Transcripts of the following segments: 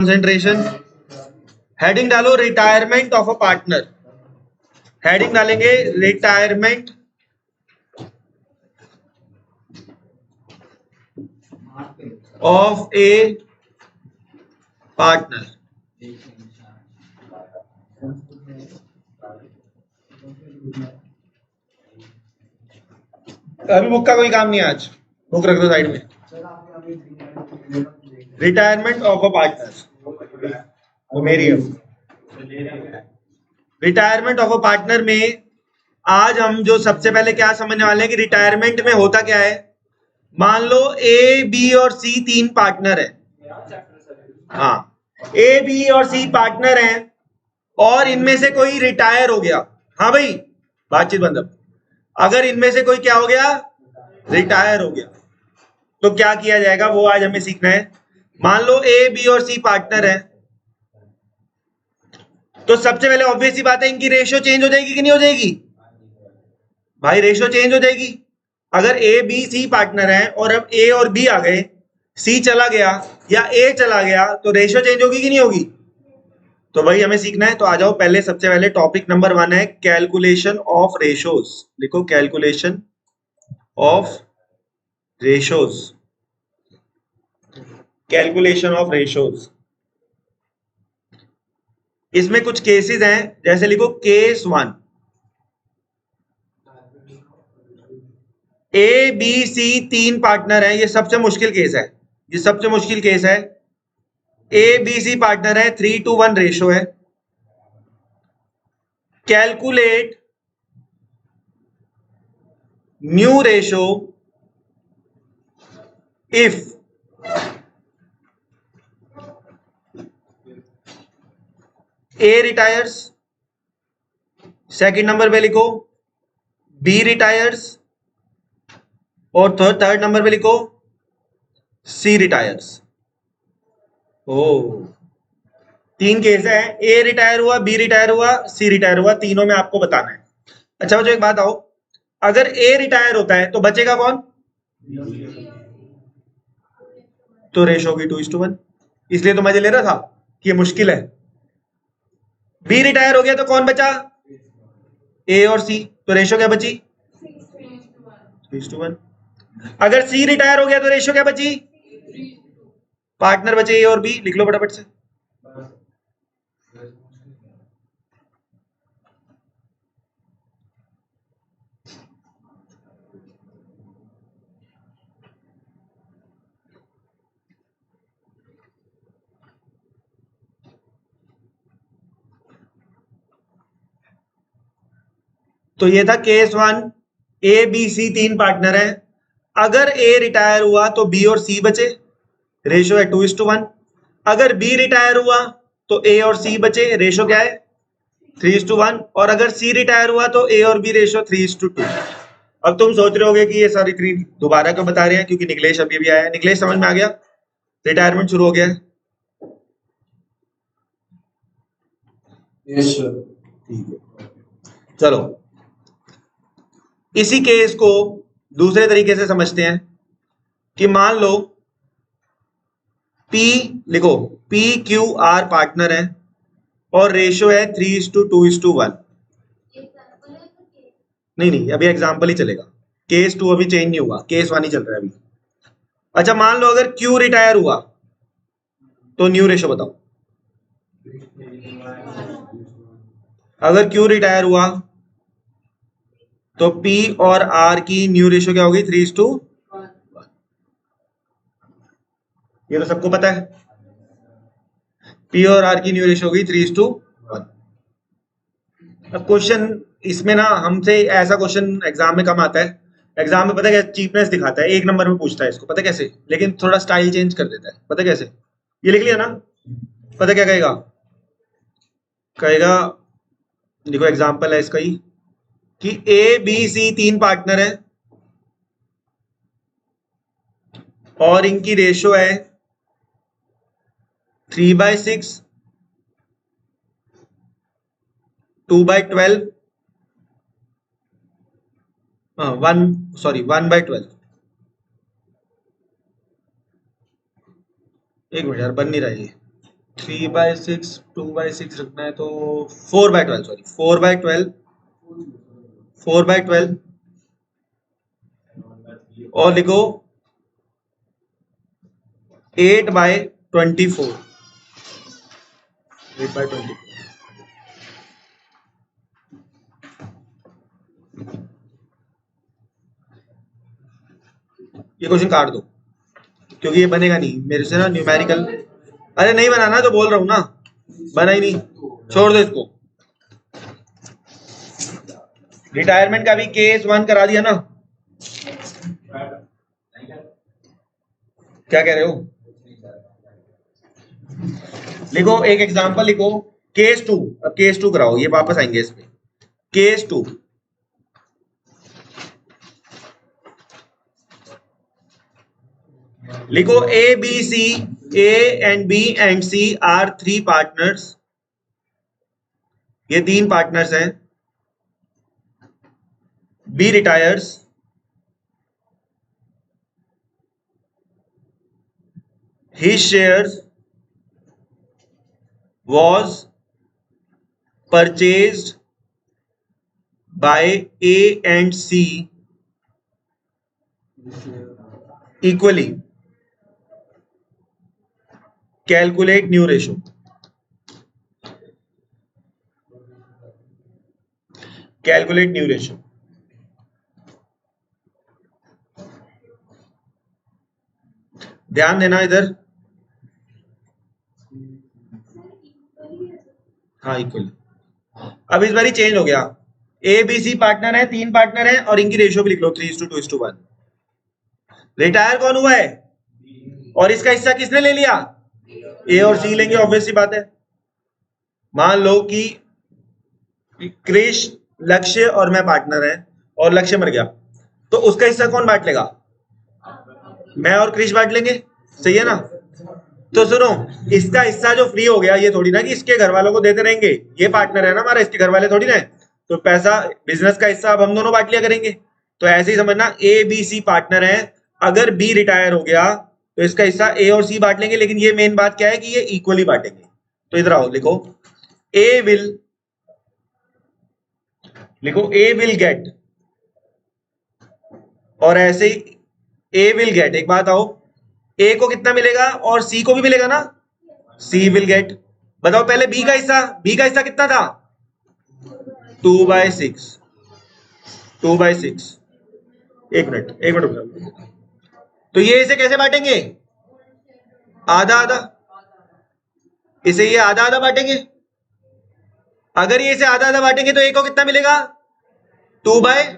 Concentration. Heading डालो retirement of a partner. Heading डालेंगे retirement of A partner. अभी book का कोई काम नहीं है आज, बुक रख दो साइड में। रिटायरमेंट ऑफ अ पार्टनर वो मेरी है। रिटायरमेंट ऑफ अ पार्टनर में आज हम जो सबसे पहले क्या समझने वाले हैं कि रिटायरमेंट में होता क्या है। मान लो ए बी और सी तीन पार्टनर है। हाँ, ए बी और सी पार्टनर हैं और इनमें से कोई रिटायर हो गया। हाँ भाई, बातचीत बंद। अगर इनमें से कोई क्या हो गया, रिटायर हो गया, तो क्या किया जाएगा वो आज हमें सीखना है। मान लो ए बी और सी पार्टनर है, तो सबसे पहले ऑब्वियस सी बात है इनकी रेशियो चेंज हो जाएगी कि नहीं हो जाएगी भाई? रेशियो चेंज हो जाएगी। अगर ए बी सी पार्टनर है और अब ए और बी आ गए, सी चला गया या ए चला गया, तो रेशियो चेंज होगी कि नहीं होगी? तो वही हमें सीखना है। तो आ जाओ, पहले सबसे पहले टॉपिक नंबर 1 है कैलकुलेशन ऑफ रेशोज। लिखो calculation of ratios. Calculation of ratios. इसमें कुछ केसेस हैं, जैसे लिखो केस 1। ए बी सी तीन पार्टनर है, ये सबसे मुश्किल केस है। ये सबसे मुश्किल केस है। ए बी सी पार्टनर है, 3:1 रेशो है। Calculate new ratio if A retires. Second number पे लिखो बी रिटायर्स और थर्ड नंबर पे लिखो सी रिटायर्स। ओ, तीन केस है, ए रिटायर हुआ, बी रिटायर हुआ, सी रिटायर हुआ, तीनों में आपको बताना है। अच्छा बच्चों एक बात आओ, अगर ए रिटायर होता है तो बचेगा कौन? तो रेशो होगी 2:1। इसलिए तो मजे ले रहा था कि ये मुश्किल है। बी रिटायर हो गया तो कौन बचा? ए और सी, तो रेशो क्या बची? 3:1। अगर सी रिटायर हो गया तो रेशो क्या बची? पार्टनर बचे ए और बी, लिख लो फटाफट से। तो ये था केस 1, ए बी सी तीन पार्टनर है। अगर ए रिटायर हुआ तो बी और सी बचे, रेशो है 2:1। अगर बी रिटायर हुआ तो ए और सी बचे, रेशो क्या है? 3:1। और अगर सी रिटायर हुआ तो ए और बी, रेशो 3:2। अब तुम सोच रहे होगे कि ये सारी थ्री दोबारा क्यों बता रहे हैं, क्योंकि निकलेश अभी अभी आया है। निकलेश समझ में आ गया? रिटायरमेंट शुरू हो गया है। Yes sir. ठीक है, चलो इसी केस को दूसरे तरीके से समझते हैं कि मान लो P, लिखो P Q R पार्टनर है और रेशियो है 3:2:1। नहीं नहीं, अभी एग्जांपल ही चलेगा, केस 2 अभी चेंज नहीं हुआ, केस 1 ही चल रहा है अभी। अच्छा मान लो अगर Q रिटायर हुआ तो न्यू रेशियो बताओ। अगर Q रिटायर हुआ तो P और R की न्यू रेशियो क्या होगी? 3:1। ये तो सबको पता है, P और R की न्यू रेशियो होगी 3:1। अब क्वेश्चन इसमें ना हमसे ऐसा क्वेश्चन एग्जाम में कम आता है। एग्जाम में पता है क्या चीपनेस दिखाता है, एक नंबर में पूछता है इसको, पता कैसे? लेकिन थोड़ा स्टाइल चेंज कर देता है, पता कैसे? ये लिख लिया ना? पता क्या कहेगा? कहेगा, देखो एग्जाम्पल है इसका ही, कि ए बी सी तीन पार्टनर है और इनकी रेशो है 3/6, 2/12, 1/12। एक मिनट यार, बन नहीं रहा ये, 3/6 2/6 रखना है तो 4/12, सॉरी 4/12, 4/12 और लिखो 8/24, 8/24। ये क्वेश्चन काट दो क्योंकि ये बनेगा नहीं मेरे से ना न्यूमेरिकल। अरे नहीं बनाना तो बोल रहा हूं ना, बना ही नहीं, छोड़ दो इसको। रिटायरमेंट का भी केस 1 करा दिया ना, क्या कह रहे हो? लिखो एक एग्जांपल लिखो, केस 2। अब केस 2 कराओ, ये वापस आएंगे इस पे। केस 2, लिखो A B C, A and B and C are 3 partners. ये 3 पार्टनर्स हैं। B retires, his shares was purchased by A and C equally. Calculate new ratio. Calculate new ratio. ध्यान देना इधर। हाँ इक्वली। अब इस बारी चेंज हो गया, ए बी सी पार्टनर है, 3 पार्टनर है और इनकी रेशियो भी लिख लो 3:2:1। रिटायर कौन हुआ है और इसका हिस्सा किसने ले लिया? ए और सी लेंगे, ऑब्वियस सी बात है। मान लो कि क्रिश, लक्ष्य और मैं पार्टनर है और लक्ष्य मर गया, तो उसका हिस्सा कौन बांट लेगा? मैं और क्रिश बांट लेंगे, सही है ना? तो सुनो, इसका हिस्सा जो फ्री हो गया, ये थोड़ी ना कि इसके घर वालों को देते रहेंगे, ये पार्टनर है ना हमारा, इसके घर वाले थोड़ी ना है। तो पैसा, बिजनेस का हिस्सा अब हम दोनों बांट लिया करेंगे। तो ऐसे ही समझना, ए बी सी पार्टनर है, अगर बी रिटायर हो गया तो इसका हिस्सा ए और सी बांट लेंगे, लेकिन ये मेन बात क्या है कि ये इक्वली बांटेंगे। तो इधर आओ, लिखो ए विल, लिखो ए विल गेट, और ऐसे ही ए विल गेट, एक बात आओ, ए को कितना मिलेगा और सी को भी मिलेगा ना, सी विल गेट। बताओ पहले बी का हिस्सा, बी का हिस्सा कितना था? 2/6, 2/6। एक मिनट रुक जाओ। तो ये इसे कैसे बांटेंगे? आधा आधा, इसे ये आधा आधा बांटेंगे। अगर ये इसे आधा आधा बांटेंगे तो ए को कितना मिलेगा? 2/,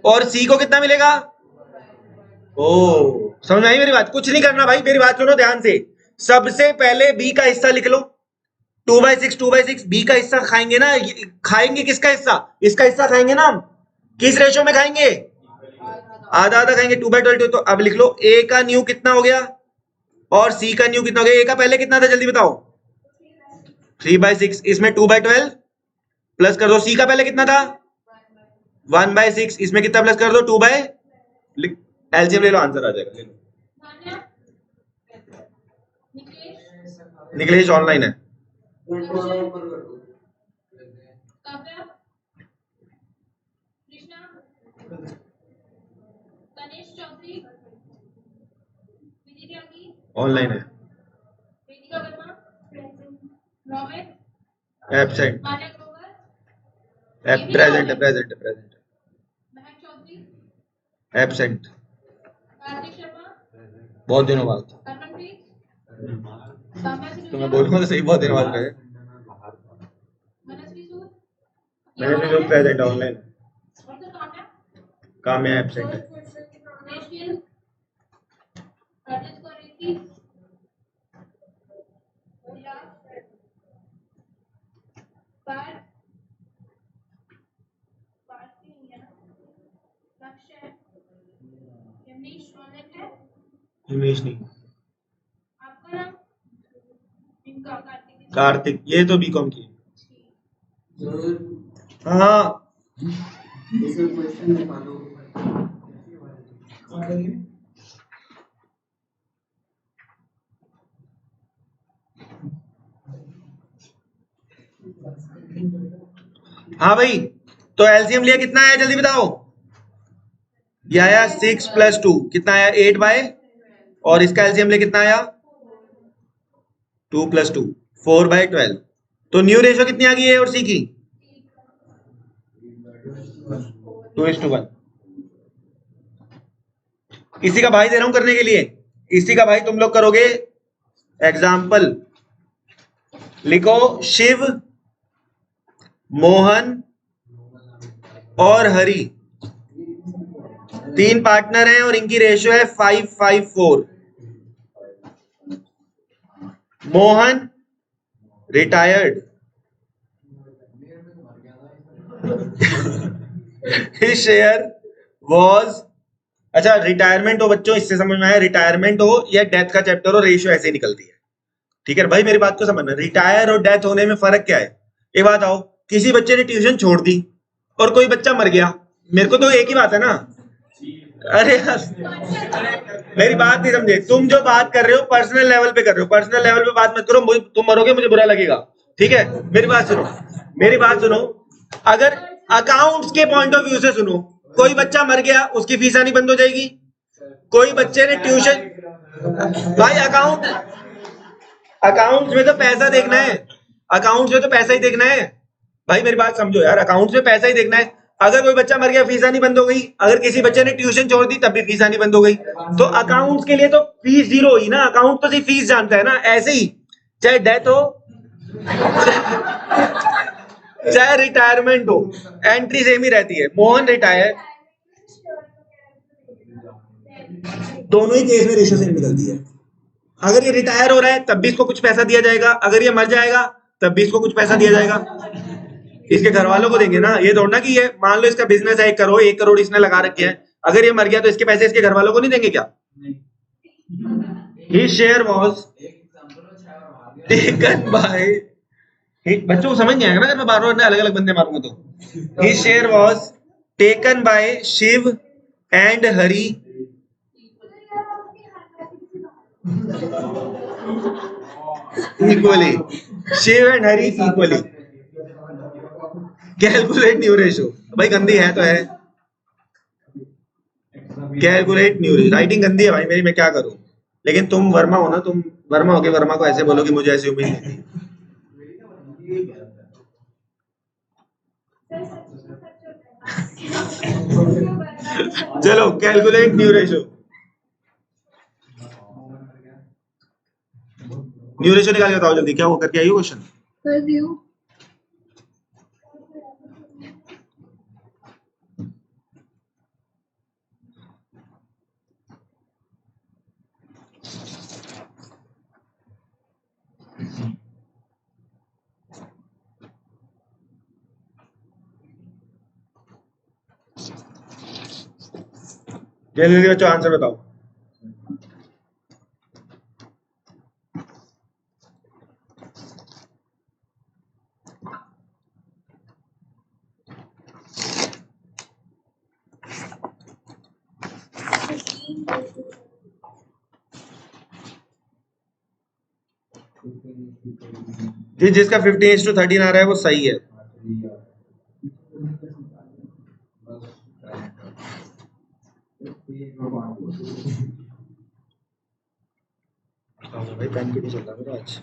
और सी को कितना मिलेगा? ओ, समझ आई मेरी बात? कुछ नहीं करना भाई, मेरी बात सुनो ध्यान से। सबसे पहले बी का हिस्सा लिख लो, 2/6, 2/6। बी का हिस्सा खाएंगे ना, खाएंगे किसका हिस्सा? इसका हिस्सा खाएंगे ना हम। किस रेशो में खाएंगे? आधा आधा खाएंगे, 2/12। तो अब लिख लो ए का न्यू कितना हो गया और सी का न्यू कितना हो गया। ए का पहले कितना था जल्दी बताओ? 3/6। इसमें 2/12 प्लस कर दो। सी का पहले कितना था? 1/6। इसमें कितना प्लस कर दो? 2 बाय, एलसीएम ले लो, आंसर आ जाएगा। ले लो, निकलेश ऑनलाइन है। ऑनलाइन है। एब्सेंट, प्रेजेंट है, प्रेजेंट है, प्रेजेंट है। एब्सेंट, बहुत दिनों बाद। तो मैं बोलूंगा तो सही, बहुत दिनों बाद गए। मैंने तो जो प्रेजेंट ऑनलाइन, काम में एब्सेंट है। हिमेश नहीं, कार्तिक। ये तो बीकॉम की। हाँ हाँ भाई, तो एलसीएम लिया कितना आया जल्दी बताओ। ये आया 6 + 2 कितना आया 8/, और इसका एलसीएम लिया कितना आया 2 + 2 4/12। तो न्यू रेशियो कितनी आ गई है और सी की 2:1। इसी का भाई दे रहा हूं करने के लिए, इसी का भाई तुम लोग करोगे। एग्जाम्पल लिखो, शिव, मोहन और हरि 3 पार्टनर हैं और इनकी रेशियो है 5:4। Mohan retired, his share was, अच्छा रिटायरमेंट हो बच्चों, इससे समझ में आया, रिटायरमेंट हो या डेथ का चैप्टर हो, रेशियो ऐसे ही निकलती है। ठीक है भाई, मेरी बात को समझना, रिटायर और डेथ होने में फर्क क्या है। एक बात आओ, किसी बच्चे ने ट्यूशन छोड़ दी और कोई बच्चा मर गया, मेरे को तो एक ही बात है ना। अरे यार मेरी बात नहीं समझे, तुम जो बात कर रहे हो पर्सनल लेवल पे कर रहे हो, पर्सनल लेवल पे बात मत करो, तुम मरोगे मुझे बुरा लगेगा। ठीक है, मेरी बात सुनो, मेरी बात सुनो, अगर अकाउंट्स के पॉइंट ऑफ व्यू से सुनो, कोई बच्चा मर गया उसकी फीस आनी बंद हो जाएगी। कोई बच्चे ने ट्यूशन, भाई अकाउंट्स में तो पैसा देखना है, अकाउंट्स में तो पैसा ही देखना है। भाई मेरी बात समझो यार, अकाउंट्स में पैसा ही देखना है। अगर कोई बच्चा मर गया फीस आनी बंद हो गई, अगर किसी बच्चे ने ट्यूशन छोड़ दी तब भी फीस आनी बंद हो गई। तो अकाउंट्स के लिए तो फीस जीरो हुई ना, अकाउंट तो सिर्फ फीस जानता है ना। ऐसे ही चाहे डेथ हो चाहे रिटायरमेंट हो, एंट्री सेम ही रहती है। मोहन रिटायर, दोनों ही केस में रेशियो सेम निकलती है। अगर ये रिटायर हो रहा है तब भी इसको कुछ पैसा दिया जाएगा, अगर ये मर जाएगा तब भी इसको कुछ पैसा दिया जाएगा। इसके घर वालों को देंगे ना, ये थोड़ा ना कि ये मान लो इसका बिजनेस है 1 करोड़ इसने लगा रखे हैं, अगर ये मर गया तो इसके पैसे इसके घर वालों को नहीं देंगे क्या। ही शेयर वॉज टेकन बाय, बच्चों को समझ नहीं आएगा ना अगर मैं बार बार अलग अलग बंदे मारूंगा तो। He share was taken by Shiv and Hari equally, Shiv and Hari equally. Calculate new ratio, भाई गंदी है तो है, कैलकुलेट न्यू रेशियो, राइटिंग गंदी है भाई मेरी, मैं क्या करूं। लेकिन तुम वर्मा हो ना, तुम वर्मा हो के वर्मा को ऐसे बोलो कि मुझे ऐसी उम्मीद नहीं थी। चलो calculate new ratio, new ratio निकाल के बताओ जल्दी, क्या वो करके आई हो क्वेश्चन। कर दियो। जल्दी बच्चों आंसर बताओ। जी जिसका 15:13 आ रहा है वो सही है। भाई पेन क्यों नहीं चल रहा मेरा आज।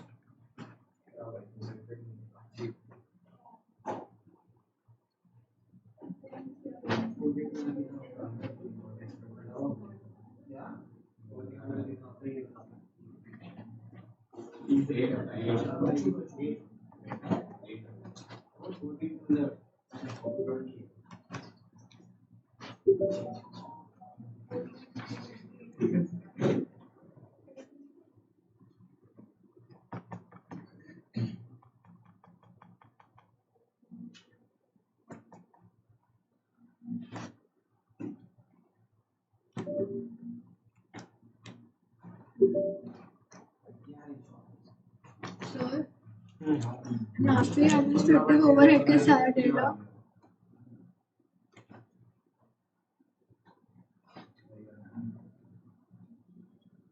Last week administrative overhead के सारा डेटा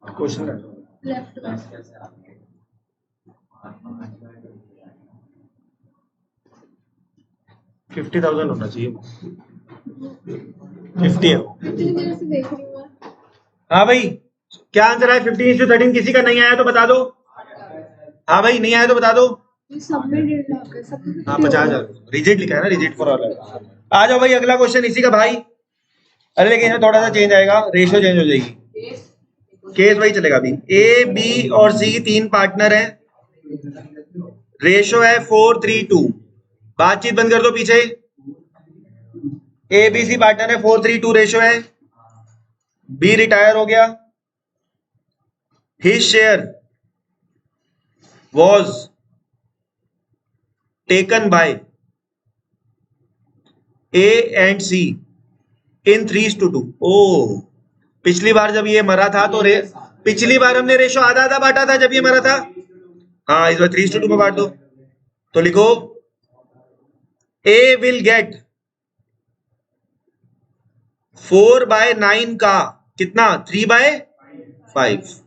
क्वेश्चन लेफ्ट 50,000 होना चाहिए, 50 है। हाँ भाई, क्या आंसर है? 15:13। किसी का नहीं आया तो बता दो। हाँ भाई, नहीं आया तो बता दो। हाँ, 50,000 रिजेक्ट लिखा है ना, रिजेक्ट फॉर ऑल। आ जाओ भाई, अगला क्वेश्चन इसी का भाई। अरे लेकिन इसमें थोड़ा सा चेंज आएगा, रेशियो चेंज हो जाएगी। केस वही चलेगा अभी। ए, बी और सी 3 पार्टनर हैं, रेशियो है 4:3:2। बातचीत बंद कर दो पीछे। ए बी सी पार्टनर है, 4:3:2 रेशियो है। बी रिटायर हो गया, his share was taken by A and C in 3:2। ओ, पिछली बार जब ये मरा था तो पिछली बार हमने रेशो आधा आधा बांटा था जब ये मरा था। हाँ, इस बार 3:2 में बांट दो। तो लिखो ए विल गेट 4/9 का कितना, 3/5।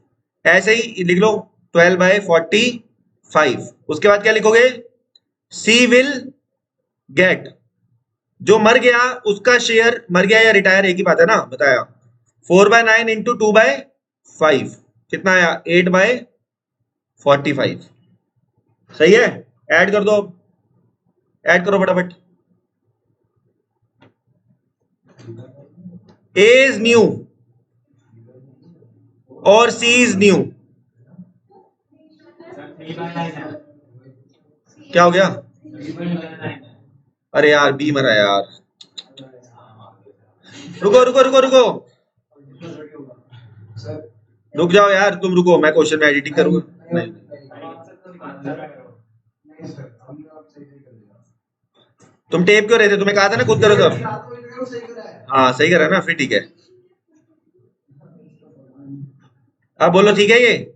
ऐसे ही लिख लो 12/45। उसके बाद क्या लिखोगे? सी विल गेट, जो मर गया उसका शेयर, मर गया या रिटायर एक ही बात है ना, बताया। 4/9 इंटू 2/5 कितना आया? 8/45। सही है, ऐड कर दो, अब ऐड करो फटाफट। ए इज न्यू और सी इज न्यू, क्या हो गया? अरे यार, बी मरा यार। रुको रुको रुको रुको, रुक जाओ यार, तुम रुको, मैं क्वेश्चन में एडिटिंग करूंगा। नहीं, तुम टेप क्यों रहे थे? तुम्हें कहा था ना खुद करो सब। हाँ, सही करा ना, फिर ठीक है। अब बोलो ठीक है ये?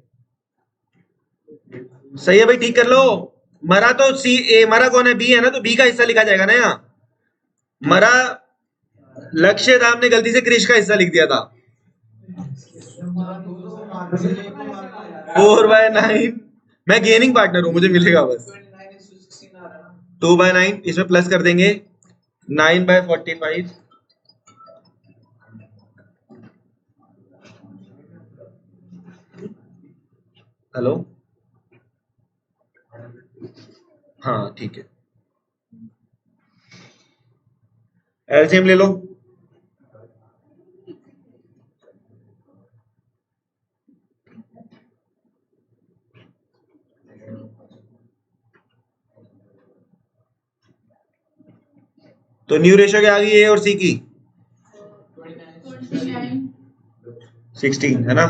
सही है भाई, ठीक कर लो। मरा तो सी, ए मरा कौन है? बी है ना, तो बी का हिस्सा लिखा जाएगा ना यहाँ। मरा लक्ष्य धाम ने गलती से क्रिश का हिस्सा लिख दिया था। 4/9, मैं गेनिंग पार्टनर हूं, मुझे मिलेगा बस 2/9। इसमें प्लस कर देंगे 9/45। हेलो, हाँ ठीक है, एलसीएम ले लो। तो न्यू रेशियो क्या आ गई? ए और सी की 16 है ना।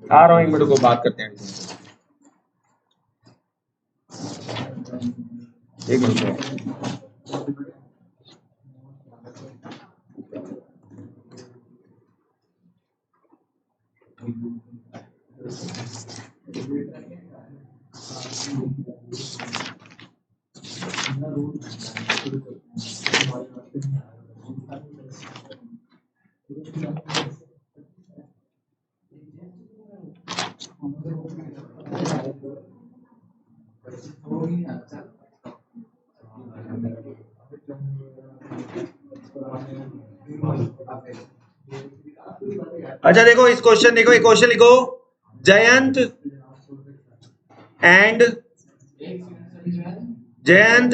आ रहा हूँ, एक मिनट को बात करते हैं। एक मिनट। अच्छा देखो, इस क्वेश्चन देखो, एक क्वेश्चन लिखो। Jayant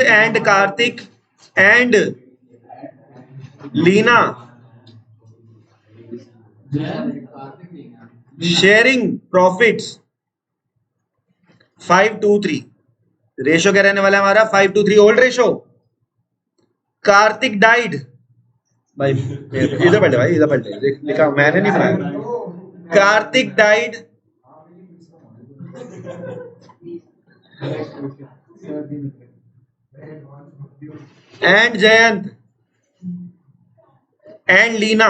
and Kartik and Leena sharing profits 5:3। Ratio क्या रहने वाला है हमारा? 5:3 ओल्ड रेशो। कार्तिक डाइड, भाई इधर पलटे, भाई इधर पलटे, लिखा मैंने नहीं बनाया। Kartik died and Jayant and Leena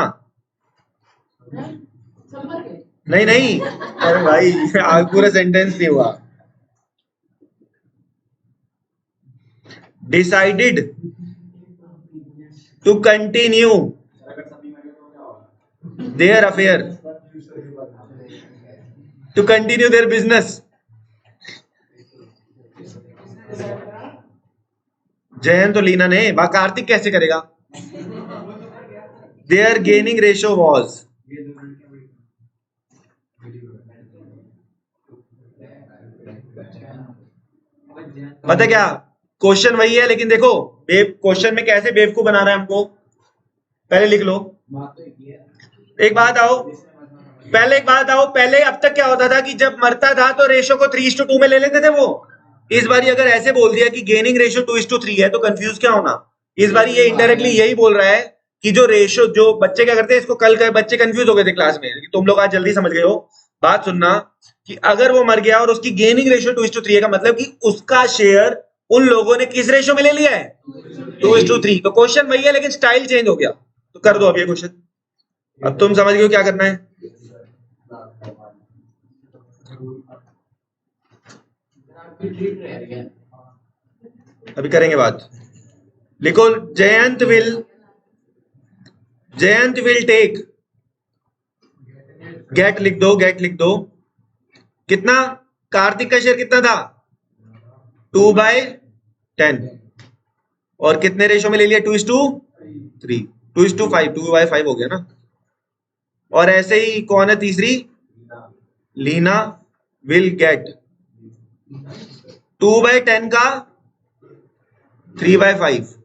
नहीं नहीं, अरे भाई आज पूरा सेंटेंस नहीं हुआ. Decided to continue their affair, to continue their business. Jayant तो लीना ने, कार्तिक कैसे करेगा? Their gaining ratio was. पता क्या, क्वेश्चन वही है, लेकिन देखो क्वेश्चन में कैसे बेवकूफ बना रहा है हमको. पहले लिख लो. एक बात आओ, पहले अब तक क्या होता था कि जब मरता था तो रेशो को 3:2 में ले लेते थे वो. इस बारी अगर ऐसे बोल दिया कि गेनिंग रेशियो 2:3 है तो कंफ्यूज क्या होना. इस बारी ये इनडायरेक्टली यही बोल रहा है कि जो रेशो, जो बच्चे क्या करते हैं, इसको कल बच्चे कंफ्यूज हो गए थे क्लास में, तुम लोग आज जल्दी समझ गए हो. बात सुनना कि अगर वो मर गया और उसकी गेनिंग रेशियो 2:3 है का मतलब कि उसका शेयर उन लोगों ने किस रेशियो में ले लिया है? 2:3. तो क्वेश्चन वही है लेकिन स्टाइल चेंज हो गया. तो कर दो अब ये क्वेश्चन. अब तुम समझ गए हो क्या करना है. अभी करेंगे बात. लिखो, जयंत विल टेक, गेट लिख दो. कितना? कार्तिक का शेयर कितना था? 2/10. और कितने रेशो में ले लिया? 2:3. 2:5. 2/5 हो गया ना. और ऐसे ही कौन है तीसरी? लीना विल गेट 2/10 का 3/5,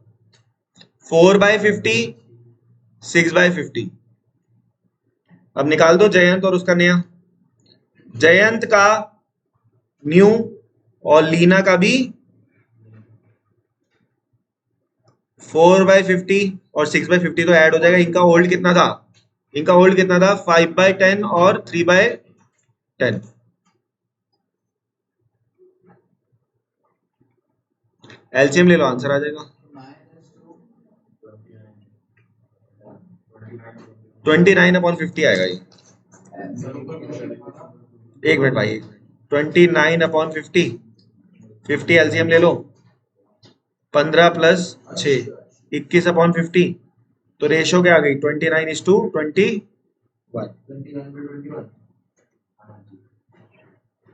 4/50, 6/50. अब निकाल दो जयंत और उसका नया. जयंत का न्यू और लीना का भी 4/50 और 6/50 तो ऐड हो जाएगा. इनका होल्ड कितना था? 5/10 और 3/10. एलसीएम ले लो, आंसर आ जाएगा 29/50 आएगा ये. एक मिनट भाई, 29/50, 50 एलसीएम ले लो. 15 + 6, 21/50. तो रेशो क्या आ गई? 29:21.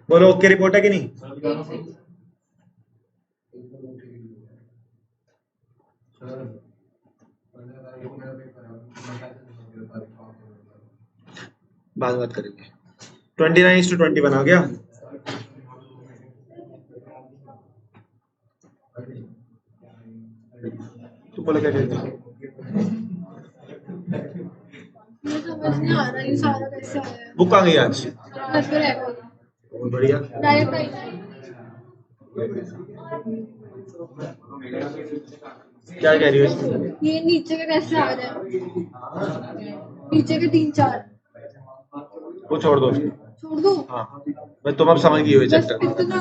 बोलो ओके रिपोर्ट है कि नहीं? बात करेंगे. 29:20 बना गया. तुम बोले क्या कहते हो? समझ नहीं आ रहा ये सारा कैसे आया है. बुक आ गई आज. घर पे रहेगा. बहुत बढ़िया. डायरेक्ट आई. क्या कह रही हो इसमें? ये नीचे का कैसे आ रहा है? नीचे के 3-4 वो छोड़ दो उसको. छोड़ दो. हाँ, मैं तुम अब समझ गई हो बस चैप्टर. इतना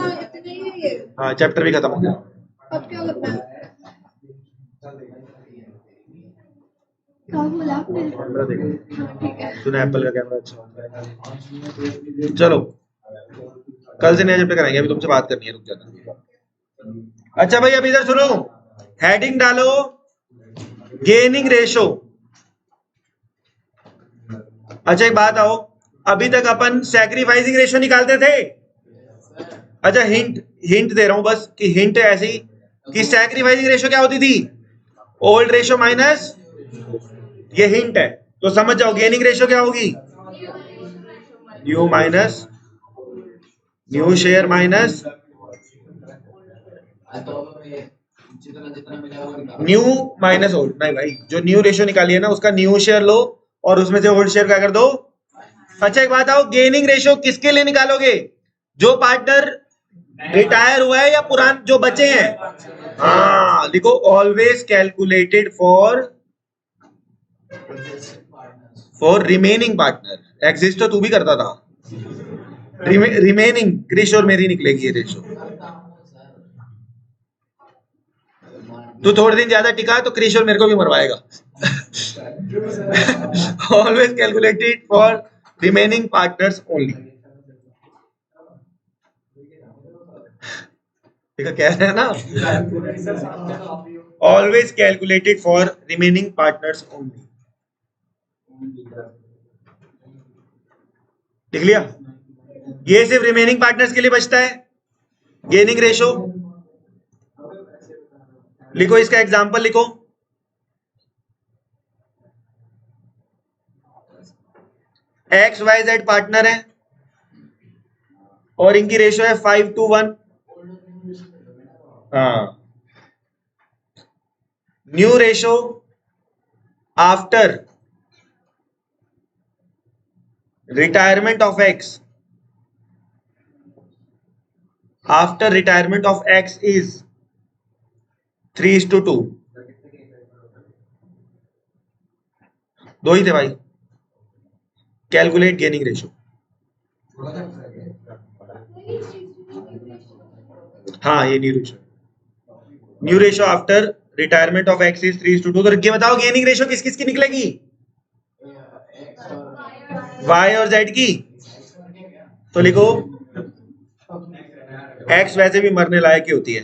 ही है ये. हाँ, चैप्टर भी खत्म हो गया. अब क्या करना है? क्या बोला आपने? कैमरा देखो. हाँ ठीक है. तूने एप्पल का कैमरा अच्छा होता है. चलो कल से नया चैप्टर कराएंगे, अभी तुमसे बात करनी है, रुक जाना. अच्छा भाई, अब इधर सुनो, हेडिंग डालो गेनिंग रेशो. अच्छा एक बात आओ, अभी तक अपन सैक्रिफाइसिंग रेशो निकालते थे. अच्छा हिंट दे रहा हूं बस, कि हिंट ऐसी कि सैक्रिफाइसिंग रेशो क्या होती थी? ओल्ड रेशो माइनस, ये हिंट है तो समझ जाओ. गेनिंग रेशो क्या होगी? New minus new share minus new minus old. नहीं भाई, जो न्यू रेशो निकाली है ना उसका न्यू शेयर लो और उसमें से ओल्ड शेयर क्या कर दो. अच्छा एक बात आओ, गेनिंग रेशो किसके लिए निकालोगे? जो पार्टनर रिटायर हुआ है या पुरान जो बचे हैं? हाँ लिखो, always calculated for remaining partner. Exist तो तू भी करता था. रिमेनिंग क्रिश और मेरी निकलेगी ये रेशो. तू थोड़े दिन ज्यादा टिका तो क्रिश और मेरे को भी मरवाएगा. Always calculated for remaining partners only. देखो कह रहे हैं ना, always calculated for remaining partners only. लिख लिया? ये सिर्फ रिमेनिंग पार्टनर्स के लिए बचता है गेनिंग रेशो। लिखो इसका एग्जांपल लिखो। एक्स वाई जेड पार्टनर है और इनकी रेशो है 5:1। हाँ, new ratio after retirement of x, after retirement of x is 3:2। दो ही थे भाई। Calculate gaining ratio. हाँ, ये new ratio after retirement of x is 3:2। तो ये बताओ गेनिंग रेशो किस किस की निकलेगी? वाई और जेड की। तो लिखो एक्स वैसे भी मरने लायक ही होती है,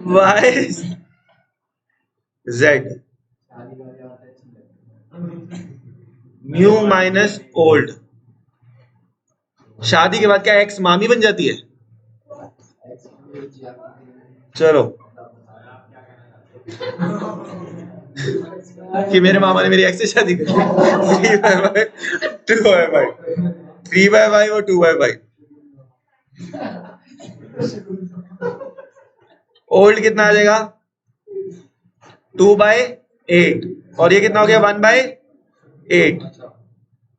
Y Z new minus old. शादी के बाद क्या एक्स मामी बन जाती है? चलो कि मेरे मामा ने मेरी एक्स से शादी कर ली। 3/5 3/5 और 2/5। ओल्ड कितना आ जाएगा? 2/8 और ये कितना हो गया? 1/8।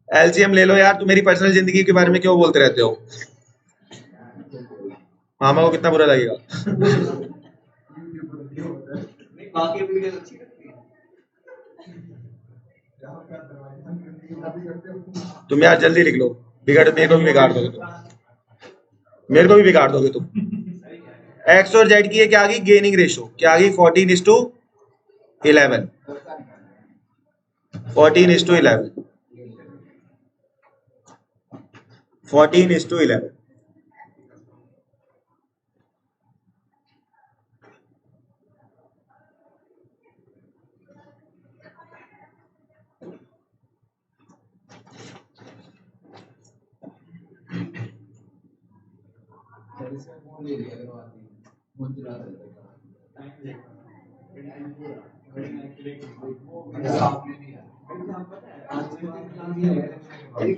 एलसीएम ले लो यार, तुम मेरी पर्सनल जिंदगी के बारे में क्यों बोलते रहते हो? मामा को कितना बुरा लगेगा। तुम यार जल्दी लिख लो, बिगाड़ मेरे को भी बिगाड़ दोगे तुम, मेरे को भी बिगाड़ दोगे तुम। एक्स और जेड की ये क्या आ गई? गेनिंग रेशो क्या आ गई? 14:11। 14:11। 14:11।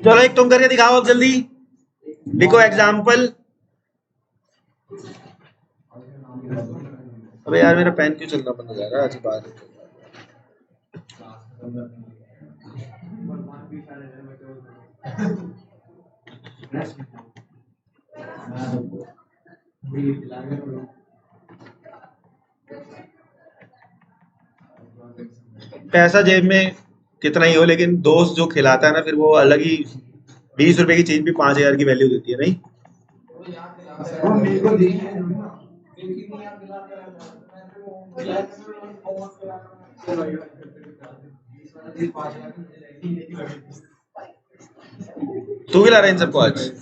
चलो एक तुम करके दिखाओ अब जल्दी। लिखो एग्जाम्पल। अबे यार मेरा पेन क्यों चलना बंद हो जा रहा है? आज बात पैसा जेब में कितना ही हो, लेकिन दोस्त जो खिलाता है ना, फिर वो अलग ही। 20 रुपए की चीज भी 5,000 की वैल्यू देती है, नहीं? तू भी ला रहा है इन सबको आज?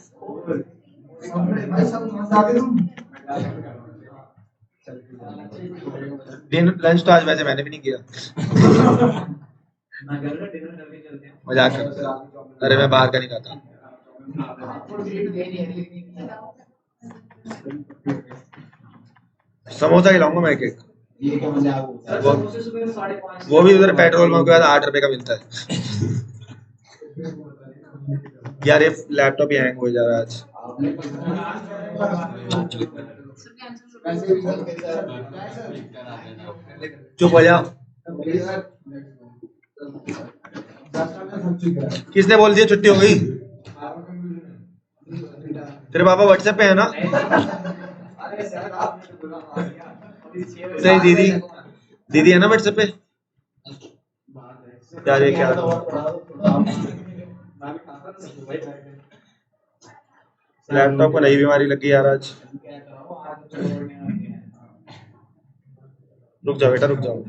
दिन लंच तो आज वैसे मैंने भी नहीं किया। मजाक कर। अरे मैं बाहर का नहीं खाता। समोसा खिलाऊंगा मैं एक। वो भी उधर पेट्रोल पंप के बाद 8 रुपए का मिलता है। यार ये लैपटॉप ही हैंग हो जा रहा है आज। चुप हो जा। किसने बोल दिया छुट्टी हो गई? तेरे पापा व्हाट्सएप पे है ना? सही, दीदी दीदी है ना व्हाट्सएप पे? यार ये क्या? लैपटॉप को नई बीमारी लग गई यार आज। रुक जाओ बेटा, रुक जाओ।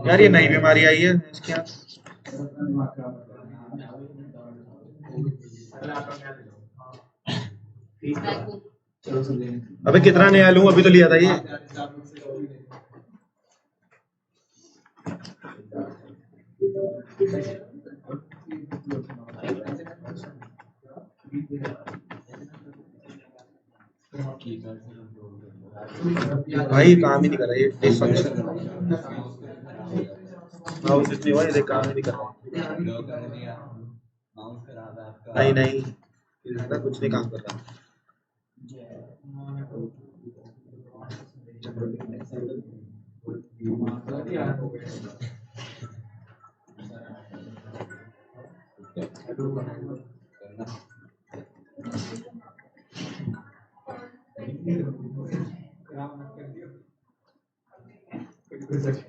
यार ये नई बीमारी आई है इसके यहाँ। अबे कितना नया लूं, अभी तो लिया था ये। भाई काम ही नहीं कर रहा ये, डिसफंक्शन कर रहा माउस नहीं हुआ, ये काम ही नहीं कर रहा। नहीं नहीं इसका कुछ नहीं काम कर रहा।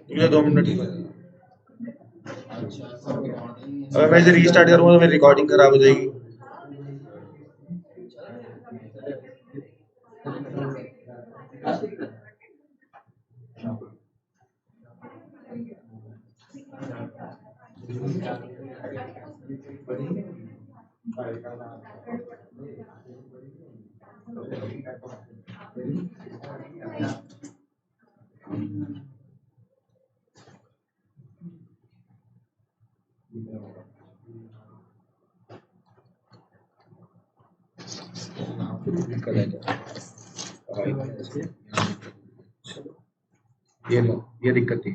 मुझे 2 मिनट अगर मैं इसे रीस्टार्ट करूंगा तो मेरी रिकॉर्डिंग खराब हो जाएगी। ये दिक्कत थी,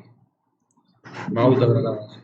माउस दब रहा था।